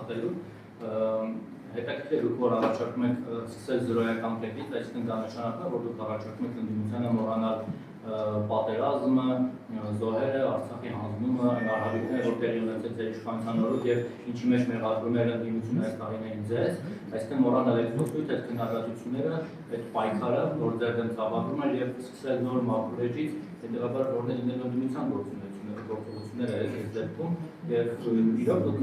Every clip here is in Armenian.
աշխատելու հետաքրքիր է որ առաջարկում եք սկսել զրոյական կետից, այսինքն դա նշանակում է որ դուք առաջարկում եք ընդդիմությանը մոռանալ պատերազմը, զոհերը, Արցախի հանձնումը, այն արհավիրքները, որ տեղի ունեցել ձեր իշխանության օրոք եւ ինչի մեջ մեղադրում էր ընդդիմությունը այս տարիներին ձեզ, այսինքն մոռանալ այդ փոստույթ, այդ քննադատությունները, այդ պայքարը, որ ձեր դեմ ծավալվում էր եւ սկսել նոր մակրոջից, հետեւաբար որներ լինել ընդդիմության գործողությունները այս դեպքում եւ իրոք դուք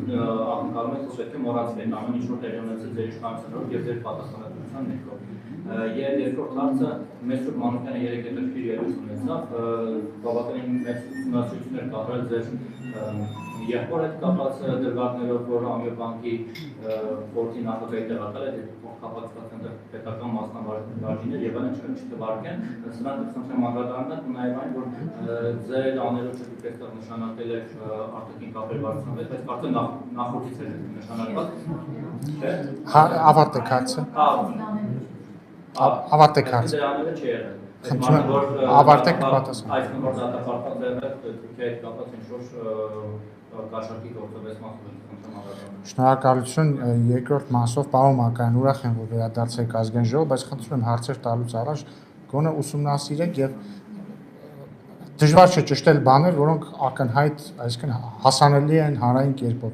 ակնկալում եք որ պետք է մոռացվեն ամեն ինչ որ տեղի ունեցել ձեր իշխանության օրոք եւ ձեր պատասխանատվության ներքո։ Եվ երկրորդ հարցը Մեսրոպ Մանուկյանը երեք հետաքրքիր ելույթ ունեցավ, բավականին մեծ ուսումնասիրություններ կատարել ձեր եղբոր հետ կապված դրվագներով, որ Ամիոբանկի խորհրդի նախագահի տեղակալ է, կապացված են պետական մասնավարժիներ եւ այլն չթվարկեն, սրանք խնդրեմ անդրադառնալ ու նաեւ այն, որ ձեր աներոջը դուք այստեղ նշանակել եք արտաքին կապեր վարչապետ, բայց արդեն նախորդից էր նշանակված, չէ՞։ Ավարտեք հարցը։ Ավարտեք հարցը։ Ավարտեք պատասխանը։ Այսինքն որ դատապարտված եղել Թուրքիայի հետ կապված ինչ-որ կաշառքի գործողություն Շնորհակալություն երկրորդ մասով պարոն Մակարյան, ուրախ եմ որ վերադարձեք ազգային ժողով, բայց խնդրում եմ հարցեր տալուց առաջ գոնե ուսումնասիրեք եւ դժվար չէ ճշտել բաներ, որոնք ակնհայտ, այսինքն հասանելի են հանրային կերպով։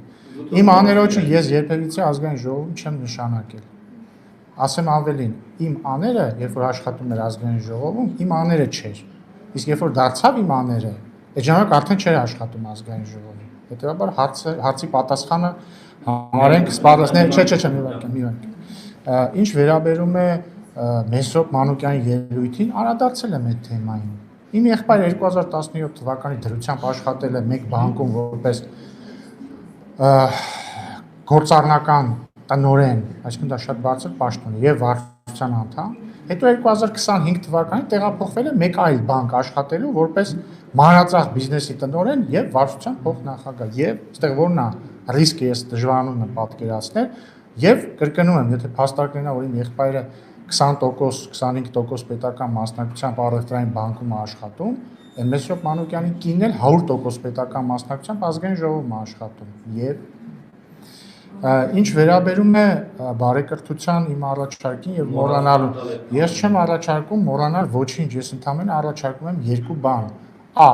Իմ աներոջը ես երբևիցե ազգային ժողովում չեմ նշանակել։ Ասեմ ավելին, իմ աները, երբ որ աշխատում էր ազգային ժողովում, իմ աները չէր։ Իսկ երբ որ դարձավ իմ աները, այդ ժամանակ արդեն չէր աշխատում ազգային ժողովում։ Հետևաբար հարցի պատասխանը համարենք սպառազներ, չէ, մի վարք։ Ինչ վերաբերում է Մեսրոպ Մանուկյանի ելույթին, անդրադարձել եմ այդ թեմային։ Իմ եղբայրը 2017 թվականի դրությամբ աշխատել է մեկ բանկում որպես գործառնական տնօրեն, այսինքն դա շատ բարձր պաշտոն է եւ վարչության անդամ, հետո 2025 թվականին տեղափոխվել է մեկ այլ բանկ աշխատելու որպես մանրածախ բիզնեսի տնօրեն եւ վարչության փոխնախագահ եւ այստեղ որն է ռիսկը ես դժվարանում եմ պատկերացնել եւ կրկնում եմ, եթե փաստարկներն որ իմ եղբայրը 20%, 25% պետական մասնակցությամբ առևտրային բանկում է աշխատում, Մեսրոպ Մանուկյանի կինն էլ 100% պետական մասնակցությամբ ազգային ժողովում է աշխատում եւ Ինչ վերաբերում է բարեկրթության իմ առաջարկին եւ մոռանալու, ես չեմ առաջարկում մոռանալ ոչինչ, ես ընդհանրապես առաջարկում եմ երկու բան. A.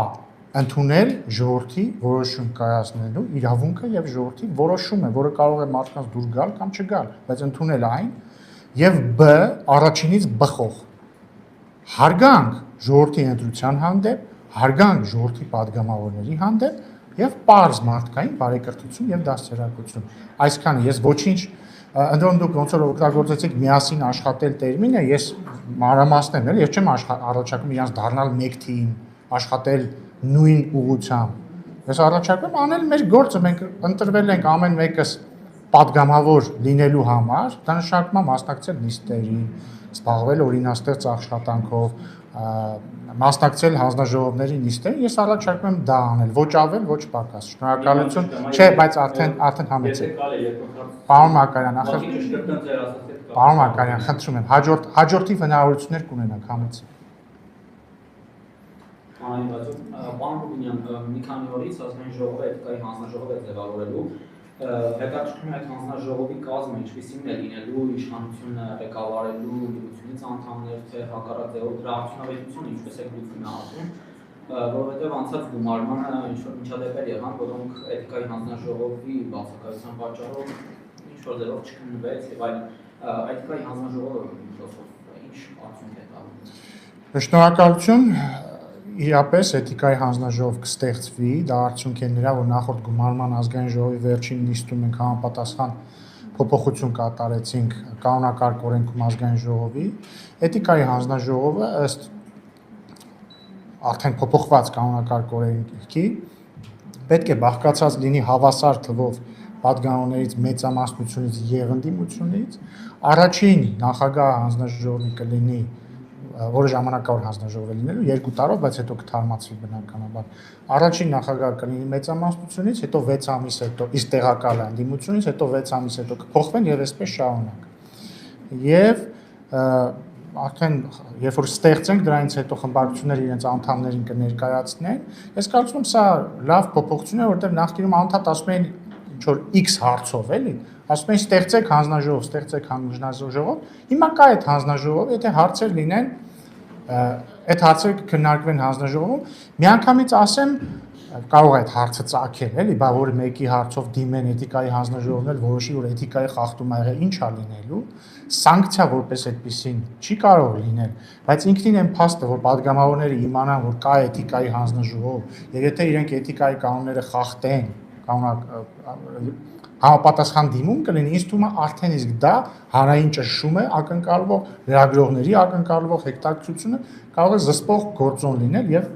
Ընդունել ժողովրդի որոշում կայացնելու իրավունքը եւ ժողովրդի որոշումը, որը կարող է մարդկանց դուր գալ կամ չգալ, բայց ընդունել այն եւ B. Առաջինից բխող հարգանք ժողովրդի ընտրության հանդեպ, հարգանք ժողովրդի падգամավորների հանդեպ եւ պարզ մարդկային բարեկրթություն եւ դաստիարակություն։ Այսքանը ես ոչինչ ընդդեմ դուք ոնց որ օգտագործեցիք միասին աշխատել տերմինը, ես մանրամասնեմ, էլի, ես չեմ առաջարկում իրանց դառնալ մեկ թիմ, աշխատել նույն ուղղությամբ։ Ես առաջարկում անել մեր գործը, մենք ընտրվել ենք ամեն մեկս падգամավոր լինելու համար, դա նշանակում է մասնակցել նիստերին, զբաղվել օրինաստեղծ աշխատանքով, մասնակցել հանձնաժողովների նիստերին, ես առաջարկում եմ դա անել, ոչ ավել, ոչ պակաս։ Շնորհակալություն։ Չէ, բայց արդեն համեցեք։ Պարոն Մակարյան, Պարոն Մակարյան, խնդրում եմ, հաջորդի հնարավորություններ կունենաք, համեցեք։ Պարոն Ռուբինյան, մի քանի օրից ազգային ժողովը էթիկայի հանձնաժողով է ձևավորելու, հետաքրքրում է այդ հանձնաժողովի կազմը ինչպիսին է լինելու, իշխանությունը ղեկավարելու դրությունից անդամներ, թե հակառակ ձևով դրա արդյունավետությունը ինչպես է գտնվում, որովհետև անցած գումարմանը ինչ-որ միջադեպեր եղան, որոնք էթիկայի հանձնաժողովի բացակայության պատճառով ինչ-որ ձևով չքննվեց եւ այլն, էթիկայի հանձնաժողովը ինչ արդյունք է տալու։ Շնորհակալություն։ Իրապես էթիկայի հանձնաժողով կստեղծվի, դա արդյունք է նրա, որ նախորդ գումարման ազգային ժողովի վերջին նիստում մենք համապատասխան փոփոխություն կատարեցինք կանոնակարգ օրենքում ազգային ժողովի։ Էթիկայի հանձնաժողովը ըստ արդեն փոփոխված կանոնակարգ օրենքի պետք է բաղկացած լինի հավասար թվով падգամավորներից մեծամասնությունից եւ ընդդիմությունից։ Առաջին նախագահ հանձնաժողովի կլինի որը ժամանակավոր հանձնաժողով է լինելու 2 տարով, բայց հետո կթարմացվի բնականաբար։ Առաջին նախագահը կլինի մեծամասնությունից, հետո 6 ամիս հետո իսկ տեղակալը ընդդիմությունից, հետո 6 ամիս հետո կփոխվեն եւ այսպես շարունակ։ Եվ արդեն երբ որ ստեղծենք դրանից հետո խմբակցությունները իրենց անդամներին կներկայացնեն, ես կարծում եմ սա լավ փոփոխություն է, որովհետեւ նախկինում անդադ ասում էին ինչ որ X հարցով էլի, ասում են ստեղծեք հանձնաժողով, հիմա կա այդ հանձնաժողովը, եթե հարցեր լինեն, այդ հարցերը քննարկվեն հանձնաժողովում, միանգամից ասեմ կարող է այդ հարցը ծագել, էլի, բա որ մեկի հարցով դիմեն էթիկայի հանձնաժողովն էլ որոշի, որ էթիկայի խախտում ա եղել, ինչ ա լինելու, սանկցիա որպես այդպեսին չի կարող լինել, բայց ինքնին այն փաստը, որ падգամավորները իմանան, որ կա էթիկայի հանձնաժողով, եւ եթե իրենք էթիկայի կանոնները խախտեն, համապատասխան դիմում կլինի, ինձ թվում է արդեն իսկ դա հանրային ճնշում է ակնկալվող, լրագրողների ակնկալվող հետաքրքրությունը կարող է զսպող գործոն լինել եւ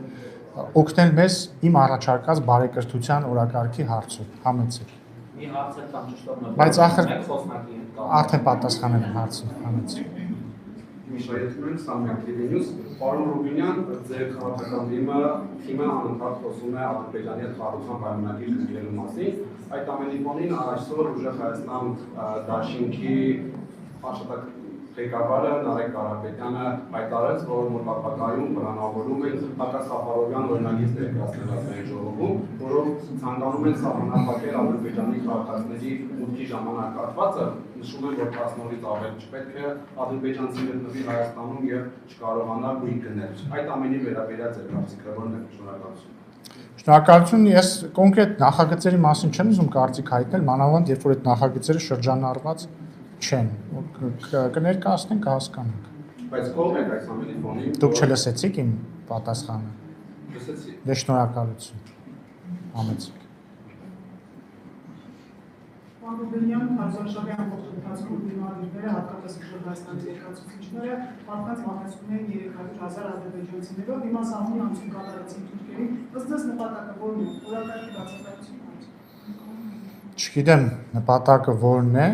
օգնել մեզ իմ առաջարկած բարեկրթության օրակարգի հարցում, համեցեք։ Մի հարց է կամ ճշտով բայց ախր արդեն պատասխանել եմ հարցին, համեցեք։ Միշայեցում ենք Սամյակի News, պարոն Ռուբինյան, ձեր քաղաքական թիմը անընդհատ խոսում է Ադրբեջանի հետ խաղաղության պայմանագիր կնքելու մասին։ Այդ ամենի ֆոնին այսօր ուժեղ Հայաստան դաշինքի աշխատակ ղեկավարը Նարեկ Կարապետյանը հայտարարեց, որ մոտակայքում պլանավորում են հակասահարովյան օրինագիծ ներկայացնել ազգային ժողովում, որով ցանկանում են սահմանափակել Ադրբեջանի քաղաքացիների մուտքի ժամանակահատվածը, նշում են, որ 10 օրից ավել չպետք է ադրբեջանցի գտնվի Հայաստանում եւ չկարողանա գույք գնել։ Այդ ամենի վերաբերյալ ձեր կարծիքը ո՞րն է։ Շնորհակալություն։ Շնորհակալություն, ես կոնկրետ նախագծերի մասին չեմ ուզում կարծիք հայտնել, մանավանդ երբ որ այդ նախագծերը շրջանառված չեն, կներկայացնենք, կհասկանանք։ Բայց կողմ եք այս ամենի ֆոնին։ Դուք չլսեցիք իմ պատասխանը։ Լսեցի։ Դե շնորհակալություն։ Համեցեք։ Ռուբինյան, Հարզանշահի ամբողջ ընթացքում դիմադրները հատկապես Հայաստանի ներկայացուցիչները մարդկանց մահացնում են 300,000 ադրբեջանցիներով, հիմա սահման ամսում կատարեցին թուրքերին, ըստ ձեզ նպատակը ո՞րն է, օրակարգի բացակայությունն է։ Չգիտեմ նպատակը ո՞րն է,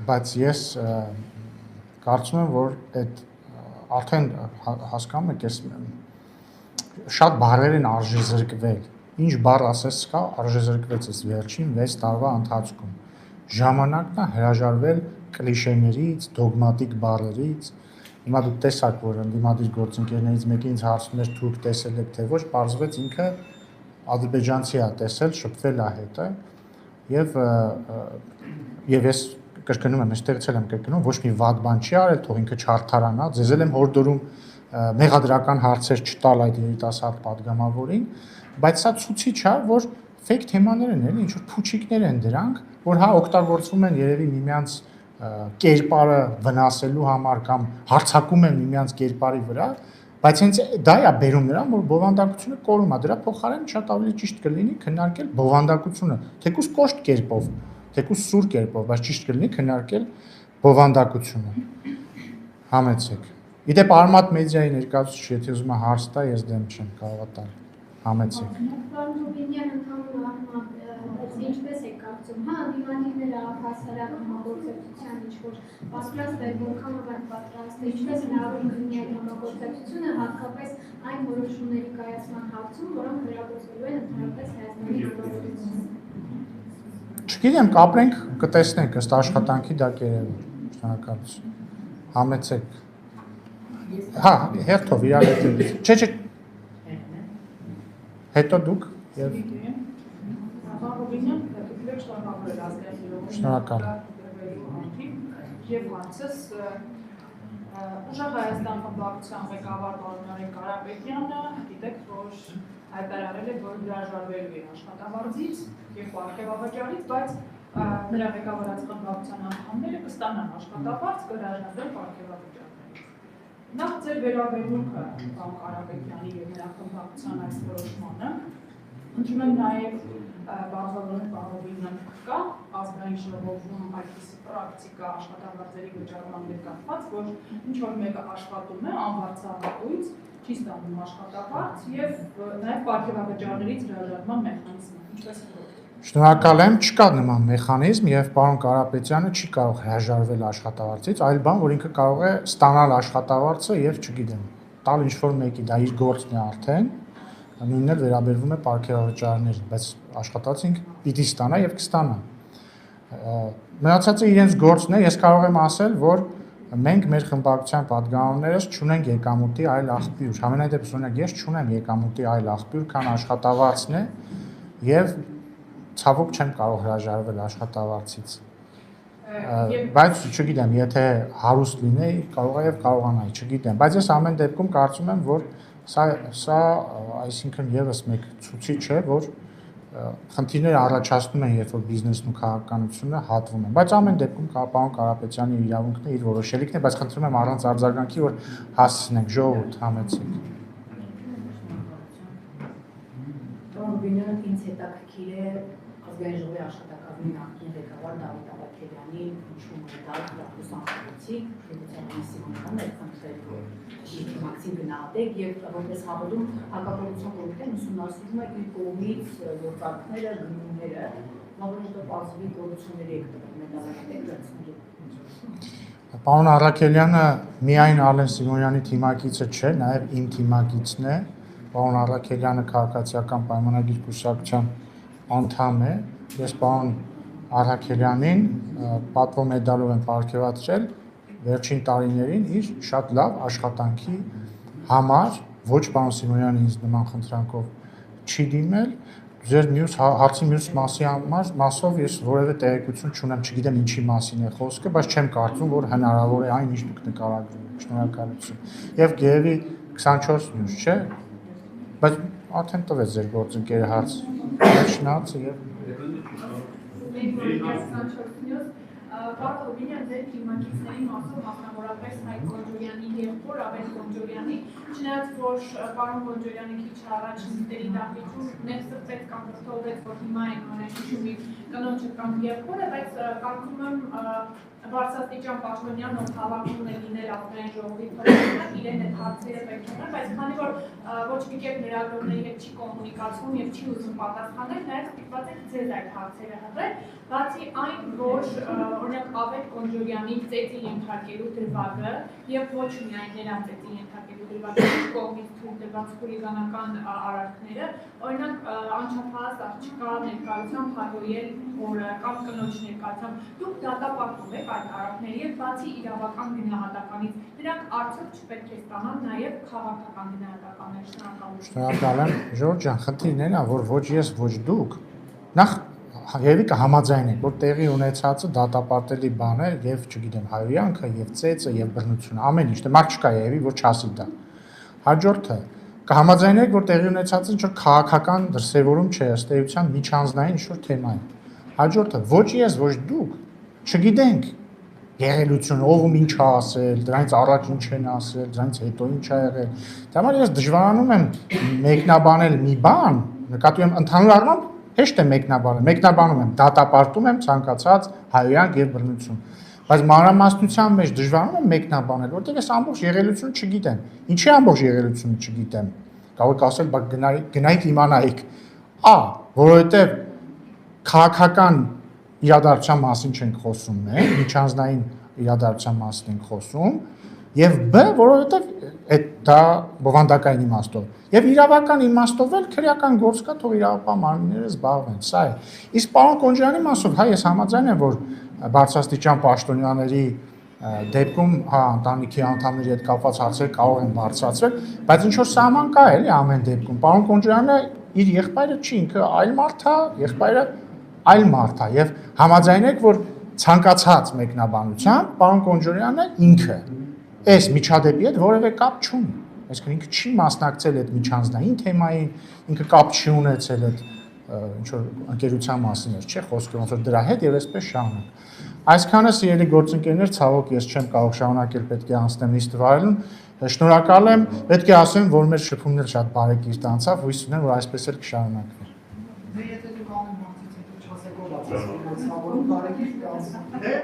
բայց ես կարծում եմ, որ այդ արդեն հասկանում եք, ես շատ բառեր են արժեզրկվել։ Ինչ բառ ասես կա, արժեզրկվեց այս վերջին 6 տարվա ընթացքում։ Ժամանակն է հրաժարվել կլիշեներից, դոգմատիկ բառերից։ Հիմա դուք տեսաք, որ ընդդիմադիր գործընկերներից մեկը ինձ հարցնում էր թուրք տեսել եք թե ոչ, պարզվեց ինքը ադրբեջանցի է տեսել, շփվել է հետը եւ ես կրկնում եմ, այստեղից եմ կրկնում, ոչ մի վատ բան չի արել, թող ինքը չարդարանա, ձեզ էլ եմ հորդորում մեղադրական հարցեր չտալ այդ երիտասարդ падգամավորին, բայց սա ցուցիչ է, որ fake թեմաներ են էլի, ինչ որ փուչիկներ են դրանք, որ հա օգտագործվում են երևի միմյանց կերպարը վնասելու համար կամ հարձակում են միմյանց կերպարի վրա, բայց հենց դա է բերում նրան, որ բովանդակությունը կորում է, դրա փոխարեն շատ ավելի ճիշտ կլինի քննարկել բովանդակությունը, թեկուզ կոշտ կերպով, թեկուզ սուր կերպով, բայց ճիշտ կլինի քննարկել բովանդակությունը։ Համեցեք։ Իդեպ Արմատ մեդիայի ներկայացուցիչ, եթե ուզում է հարց տա, ես դեմ չեմ, կարող տալ։ Համեցեք։ Պարոն Ռուբինյան, ընդհանուր առմամբ ինչպես եք կարծում, հա, դիմադիրները հասարակ համագործակցության ինչ-որ պատրաստ է, որքան պատրաստ է, ինչպես հնարավոր կլինի այդ համագործակցությունը, հատկապես այն որոշումների կայացման հարցում, որոնք վերաբերելու են ընդհանրապես Հայաստանի Հանրապետությանը։ Չգիտեմ, կապրենք, կտեսնենք, ըստ աշխատանքի դա կերևի։ Շնորհակալություն։ Համեցեք։ Հա, հերթով իրար հետ։ Չէ, հետո դուք եւ Շնորհակալ։ Եվ հարցս ուժեղ Հայաստան խմբակցության ղեկավար պարոն Նարեկ Կարապետյանը գիտեք, որ հայտարարել է, որ հրաժարվելու է աշխատավարձից եւ պարգևավճարից, բայց նրա ղեկավարած խմբակցության անդամները կստանան աշխատավարձ, կհրաժարվեն պարգևավճարներից։ Նախ ձեր վերաբերմունքը պարոն Կարապետյանի եւ նրա խմբակցության այս որոշմանը, ընդունում եմ նաեւ բարձրացնել պարոն կա ազգային ժողովում այդպիսի պրակտիկա աշխատավարձերի վճարման հետ կապված, որ ինչ որ մեկը աշխատում է անվարձահատույց, չի ստանում աշխատավարձ եւ նաեւ պարգևավճարներից հրաժարման մեխանիզմ է։ Ինչպես է։ Շնորհակալ եմ, չկա նման մեխանիզմ եւ պարոն Կարապետյանը չի կարող հրաժարվել աշխատավարձից, այլ բան, որ ինքը կարող է ստանալ աշխատավարձը եւ, չգիտեմ, տալ ինչ-որ մեկի, դա իր գործն է արդեն, նույնն էլ վերաբերվում է պարգևավճարներին, բայց աշխատավարձը ինքը պիտի ստանա եւ կստանա։ Մնացածը իրենց գործն է, ես կարող եմ ասել, որ մենք մեր խմբակցության падգամավորներս չունենք եկամուտի այլ աղբյուր, համենայն դեպս օրինակ ես չունեմ եկամուտի այլ աղբյուր, քան աշխատավարձն է եւ ցավոք չեմ կարող հրաժարվել աշխատավարձից։ Բայց չգիտեմ, եթե հարուստ լինեի, կարող է եւ կարողանայի, չգիտեմ, բայց ես ամեն դեպքում կարծում եմ, որ սա այսինքն եւս մեկ ցուցիչ է, որ խնդիրները առաջացնում են, երբ որ բիզնեսն ու քաղաքականությունը հատվում են, բայց ամեն դեպքում պարոն Կարապետյանի իրավունքն է, իր որոշելիքն է, բայց խնդրում եմ առանց արձագանքի, որ հասցնենք ժողովուրդ համեցեք։ Բինյանը ինձ հետաքրքիր է ազգային ժողովի աշխատակազմի նախկին ղեկավար Դավիթ Ավագելյանի հնչյունը տալ լուսանկարիչի Պետրոսյանի Սիմոնյանն է խնդրել, որ Մաքսիմ գնահատեք եւ որպես հավելում հակապետության կոմիտեն ուսումնասիրում է իր կողմից գործարքները, գնումները, որովհետեւ ազգի կորուպցիաների եք տվել մեդալակետեք վերցնելու։ Պարոն Առաքելյանը միայն Ալեն Սիմոնյանի թիմակիցը չէ, նաեւ իմ թիմակիցն է։ Պարոն Առաքելյանը քաղաքացիական պայմանագիր կուսակցության անդամ է։ Ես պարոն Առաքելյանին պատվո մեդալով եմ պարգևատրել վերջին տարիներին իր շատ լավ աշխատանքի համար, ոչ պարոն Սիմոնյանը ինձ նման խնդրանքով չի դիմել։ Ձեր հարցի մյուս մասով ես որևէ տեղեկություն չունեմ, չգիտեմ ինչի մասին է խոսքը, բայց չեմ կարծում, որ հնարավոր է այն, ինչ դուք նկարագրում եք։ Շնորհակալություն։ Եվ գերեւի 24 մյուս, չէ՞։ Բայց արդեն տվեց ձեր գործընկերը հարց։ Շնորհացի եւ Պարոն Ռուբինյան, ձեր թիմակիցների մասով մասնավորապես Հայկ Կոնջորյանի եղբոր Ավեն Կոնջորյանի, չնայած որ պարոն Կոնջորյանը քիչ առաջ նիստերի դահլիճում ներսրտեց կամ վստահվեց, որ հիմա են անհրաժեշտում իր կնոջը կամ եղբորը, բայց կարծում եմ Բարձրաստիճան Պաշտոնյանն ով հավակնում է լինել ազգային ժողովի փոխանակ, իրեն այդ հարցերը պետք է ուներ, բայց քանի որ ոչ մի կերպ լրագրողների հետ չի կոմունիկացվում եւ չի ուզում պատասխանել, նաեւ ստիպված եք ձեզ այդ հարցերը հղել, բացի այն, որ օրինակ Ավետ Կոնջորյանի ծեծի ենթարկելու դրվագը եւ ոչ միայն նրան ծեծի ենթարկելու դրվագը կողմից թույլ տված խուլիգանական արարքները, օրինակ անչափահաս աղջկա ներկայությամբ հարոյել օրը կամ կնոջ ներկայությամբ դուք դատապարտում եք այդ արարքների եւ բացի իրավական գնահատականից դրանք արդյոք չպետք է ստանան նաեւ քաղաքական գնահատականներ։ Շնորհակալ եմ, Ժորժ ջան, խնդիրն է նա, որ ոչ ես, ոչ դուք նախ երևի կհամաձայնենք, որ տեղի ունեցածը դատապարտելի բան է եւ չգիտեմ հայոյանքը եւ ծեծը եւ բռնությունը ամեն ինչ, դե մարդ չկա երևի, որ չասի դա։ Հաջորդը կհամաձայնենք, որ տեղի ունեցածը ինչ որ քաղաքական դրսևորում չէ, ըստ էության միջանձնային ինչ որ թեմա է։ Հաջորդը ոչ ես, ոչ դուք չգիտենք եղելություն, ով ում ինչ է ասել, դրանից առաջ ինչ են ասել, դրանից հետո ինչ է եղել։ Դա համար ես դժվարանում եմ մեկնաբանել մի բան, նկատի ունեմ ընդհանուր առմամբ հեշտ է մեկնաբանում եմ, դատապարտում եմ ցանկացած հայոյանք եւ բռնություն։ Բայց մանրամասնության մեջ դժվարանում եմ մեկնաբանել, որտեղ ես ամբողջ եղելությունը չգիտեմ։ Ինչի ամբողջ եղելությունը չգիտեմ։ Կարող եք ասել, բայց գնայիք իմանայիք։ Որովհետեւ քաղաքական իրադարձության մասին չենք խոսում մենք, միջանձնային իրադարձության մասին ենք խոսում, եւ որովհետեւ դա բովանդակային իմաստով։ Եվ իրավական իմաստով էլ քրեական գործ կա, թող իրավապահ մարմինները զբաղվեն, սա է։ Իսկ պարոն Կոնջորյանի մասով, ես համաձայն եմ, որ բարձրաստիճան պաշտոնյաների դեպքում, ընտանիքի անդամների հետ կապված հարցեր կարող են բարձրացվել, բայց ինչ որ սահման կա էլի ամեն դեպքում։ Պարոն Կոնջորյանը իր եղբայրը չի, ինքը այլ մարդ է, եղբայրը այլ մարդ է, եւ համաձայնեք, որ ցանկացած մեկնաբանությամբ պարոն Կոնջորյանը ինքը այս միջադեպի հետ որևէ կապ չունի։ Այսինքն ինքը չի մասնակցել այդ միջանձնային թեմային, ինքը կապ չի ունեցել այդ ինչ որ ընկերության մասին էր, չէ՞, խոսքը ոնց որ դրա հետ եւ այսպես շարունակ։ Այսքանը սիրելի գործընկերներ, ցավոք ես չեմ կարող շարունակել, պետք է անցնեմ նիստ վայրում։ Շնորհակալ եմ, պետք է ասեմ, որ մեր շփումն էլ շատ բարեկիրթ անցավ, հույս ունեմ, որ այսպես էլ կշարունակվի։ Եթե դուք ամեն բանից հետո չասեք, որ բացասական, բարեկիրթ կանցնի։